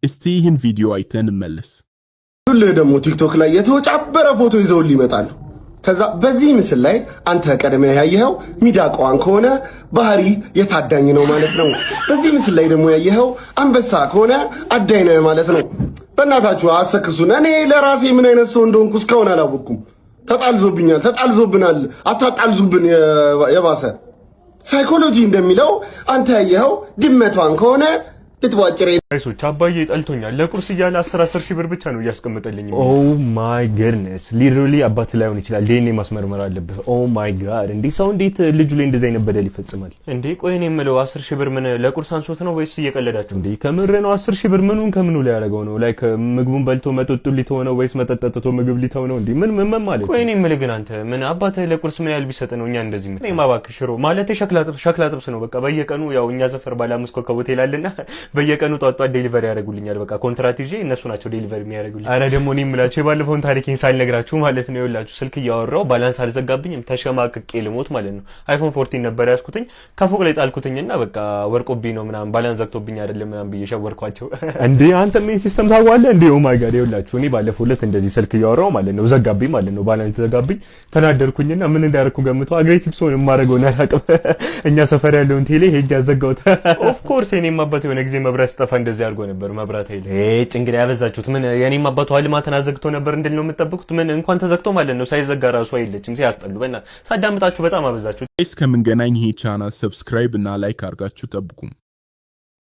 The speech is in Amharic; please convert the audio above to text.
እስቲ ይህን ቪዲዮ አይተን እንመለስ። ሁሉ ደግሞ ቲክቶክ ላይ የተወጫበረ ፎቶ ይዘውልህ ይመጣሉ። ከዛ በዚህ ምስል ላይ አንተ ቀደም ያየኸው ሚዳቋን ከሆነ ባህሪ የታዳኝ ነው ማለት ነው። በዚህ ምስል ላይ ደግሞ ያየኸው አንበሳ ከሆነ አዳኝ ነው ማለት ነው። በእናታችሁ አሰክሱን። እኔ ለራሴ ምን አይነት ሰው እንደሆንኩ እስካሁን አላወቅኩም። ተጣልዞብኛል፣ ተጣልዞብናል። አታጣልዙብን። የባሰ ሳይኮሎጂ እንደሚለው አንተ ያየኸው ድመቷን ከሆነ ልትዋጭሬ አይሶች አባዬ ጠልቶኛል። ለቁርስ እያለ 10 ሺህ ብር ብቻ ነው እያስቀመጠልኝ። ኦ ማይ ገድነስ ሊትራሊ አባት ላይሆን ይችላል። ዲኤንኤ ማስመርመር አለበት። ኦ ማይ ጋድ እንዴ ሰው እንዴት ልጁ ላይ እንደዛ አይነት በደል ይፈጽማል እንዴ? ቆይ እኔ የምለው 10 ሺህ ብር ምን ለቁርስ አንሶት ነው ወይስ እየቀለዳችሁ እንዴ? ከምር ነው 10 ሺህ ብር ምኑን ከምኑ ላይ ያደረገው ነው? ላይክ ምግቡን በልቶ መጠጡን ሊተው ነው ወይስ መጠጥ ጠጥቶ ምግብ ሊተው ነው እንዴ? ምን ማለት? ቆይ እኔ የምልህ ግን አንተ ምን አባትህ ለቁርስ ምን ያህል ቢሰጥ ነው እኛ እንደዚህ ምን? እኔ ማባክሽ ሽሮ ማለት ሸክላ ጥብስ ነው በቃ በየቀኑ ያው እኛ ዘፈር ባለ 5 ኮከብ ሆቴል አለና በየቀኑ ጧጧ ዴሊቨሪ ያደርጉልኛል። በቃ ኮንትራት ይዤ እነሱ ናቸው ዴሊቨሪ የሚያደርጉልኝ። አረ ደግሞ እኔ የምላችሁ የባለፈውን ታሪኬን ሳልነግራችሁ ማለት ነው ይኸውላችሁ ስልክ እያወራው ባላንስ አልዘጋብኝም ተሸማቅቄ ልሞት ማለት ነው። አይፎን 14 ነበር ያስኩትኝ ከፎቅ ላይ ጣልኩትኝና በቃ ወርቆብኝ ነው ምናምን ባላንስ ዘግቶብኝ አይደለም ምናምን ብዬ ሸወርኳቸው። እንዴ አንተ ምን ሲስተም ታውቃለህ እንዴ? ኦ ማይ ጋድ ይኸውላችሁ እኔ ባለፈው ዕለት እንደዚህ ስልክ እያወራው ማለት ነው ዘጋብኝ ማለት ነው ባላንስ ዘጋብኝ። ተናደርኩኝና ምን እንዳደረኩ ገምቶ አግሬሲቭ ሰው የማደርገው አላውቅም። እኛ ሰፈር ያለውን ቴሌ ሄጅ ያዘጋውት። ኦፍ ኮርስ እኔም አባቴ የሆነ ጊዜ መብራት ስጠፋ እንደዚህ አድርጎ ነበር መብራት ኃይል እንግዲህ ያበዛችሁት። ምን የኔም አባቱ አልማተን አዘግቶ ነበር እንዴ ነው የምትጠብቁት? ምን እንኳን ተዘግቶ ማለት ነው ሳይዘጋ ራሱ አይለችም። ሲያስጠሉ በእናትህ ሳዳምጣችሁ በጣም አበዛችሁ። እስከምንገናኝ ይሄ ቻናል ሰብስክራይብ እና ላይክ አድርጋችሁ ጠብቁ።